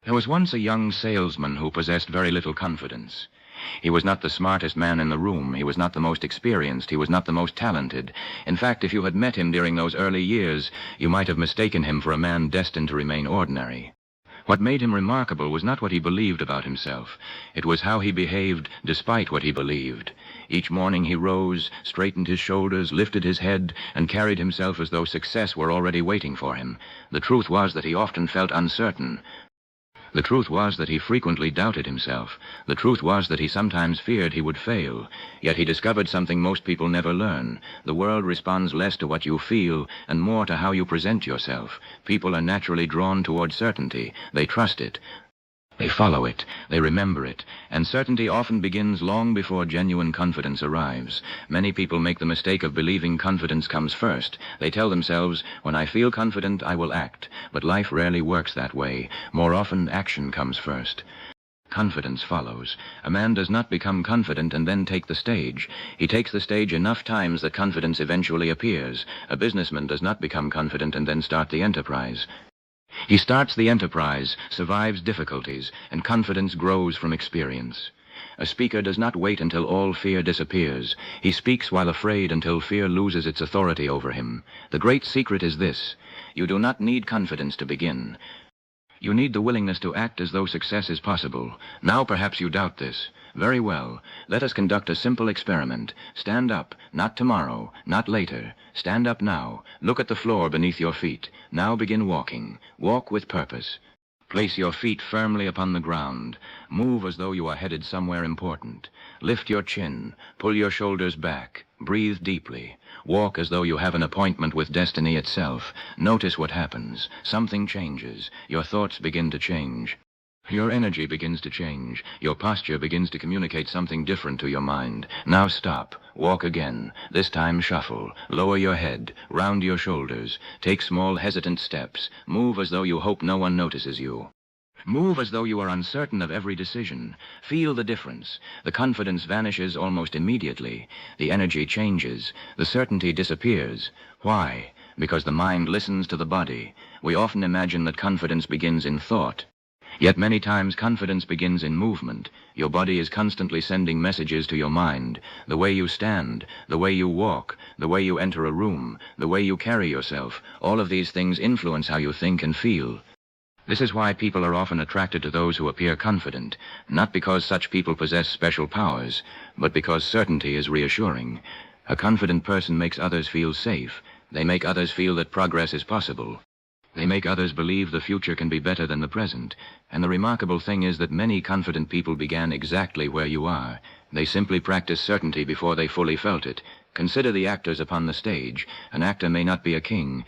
There was once a young salesman who possessed very little confidence. He was not the smartest man in the room. He was not the most experienced. He was not the most talented. In fact, if you had met him during those early years, you might have mistaken him for a man destined to remain ordinary. What made him remarkable was not what he believed about himself. It was how he behaved despite what he believed. Each morning he rose, straightened his shoulders, lifted his head, and carried himself as though success were already waiting for him. The truth was that he often felt uncertain. The truth was that he frequently doubted himself. The truth was that he sometimes feared he would fail. Yet he discovered something most people never learn. The world responds less to what you feel and more to how you present yourself. People are naturally drawn toward certainty. They trust it. They follow it. They remember it. And certainty often begins long before genuine confidence arrives. Many people make the mistake of believing confidence comes first. They tell themselves, when I feel confident, I will act. But life rarely works that way. More often, action comes first. Confidence follows. A man does not become confident and then take the stage. He takes the stage enough times that confidence eventually appears. A businessman does not become confident and then start the enterprise. He starts the enterprise, survives difficulties, and confidence grows from experience. A speaker does not wait until all fear disappears. He speaks while afraid until fear loses its authority over him. The great secret is this: you do not need confidence to begin. You need the willingness to act as though success is possible. Now perhaps you doubt this. Very well. Let us conduct a simple experiment. Stand up, not tomorrow, not later. Stand up now. Look at the floor beneath your feet. Now begin walking. Walk with purpose. Place your feet firmly upon the ground. Move as though you are headed somewhere important. Lift your chin. Pull your shoulders back. Breathe deeply. Walk as though you have an appointment with destiny itself. Notice what happens. Something changes. Your thoughts begin to change. Your energy begins to change. Your posture begins to communicate something different to your mind. Now stop. Walk again. This time shuffle. Lower your head. Round your shoulders. Take small hesitant steps. Move as though you hope no one notices you. Move as though you are uncertain of every decision. Feel the difference. The confidence vanishes almost immediately. The energy changes. The certainty disappears. Why? Because the mind listens to the body. We often imagine that confidence begins in thought. Yet many times confidence begins in movement. Your body is constantly sending messages to your mind. The way you stand, the way you walk, the way you enter a room, the way you carry yourself, all of these things influence how you think and feel. This is why people are often attracted to those who appear confident, not because such people possess special powers, but because certainty is reassuring. A confident person makes others feel safe. They make others feel that progress is possible. They make others believe the future can be better than the present. And the remarkable thing is that many confident people began exactly where you are. They simply practiced certainty before they fully felt it. Consider the actors upon the stage. An actor may not be a king,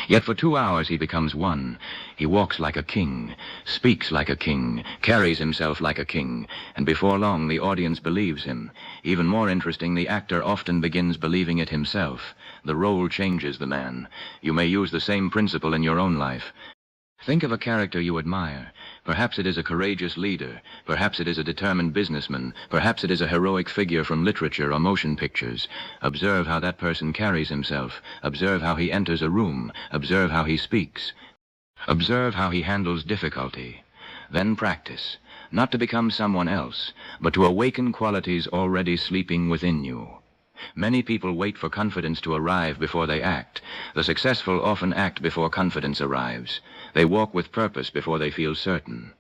yet for 2 hours he becomes one. He walks like a king, speaks like a king, carries himself like a king, and before long the audience believes him. Even more interesting, the actor often begins believing it himself. The role changes the man. You may use the same principle in your own life. Think of a character you admire. Perhaps it is a courageous leader. Perhaps it is a determined businessman. Perhaps it is a heroic figure from literature or motion pictures. Observe how that person carries himself. Observe how he enters a room. Observe how he speaks. Observe how he handles difficulty. Then practice, not to become someone else, but to awaken qualities already sleeping within you. Many people wait for confidence to arrive before they act. The successful often act before confidence arrives. They walk with purpose before they feel certain.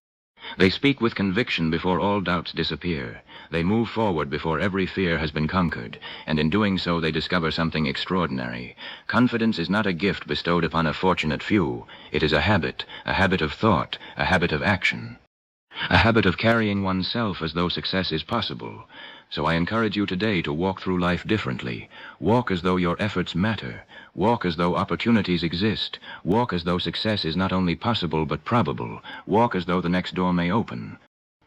They speak with conviction before all doubts disappear. They move forward before every fear has been conquered, and in doing so they discover something extraordinary. Confidence is not a gift bestowed upon a fortunate few. It is a habit of thought, a habit of action. A habit of carrying oneself as though success is possible. So I encourage you today to walk through life differently. Walk as though your efforts matter. Walk as though opportunities exist. Walk as though success is not only possible but probable. Walk as though the next door may open.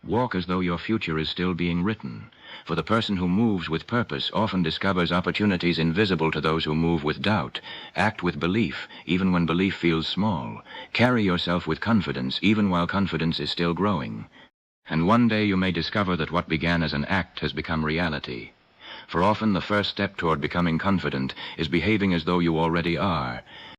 Walk as though your future is still being written. For the person who moves with purpose often discovers opportunities invisible to those who move with doubt. Act with belief, even when belief feels small. Carry yourself with confidence, even while confidence is still growing. And one day you may discover that what began as an act has become reality. For often the first step toward becoming confident is behaving as though you already are.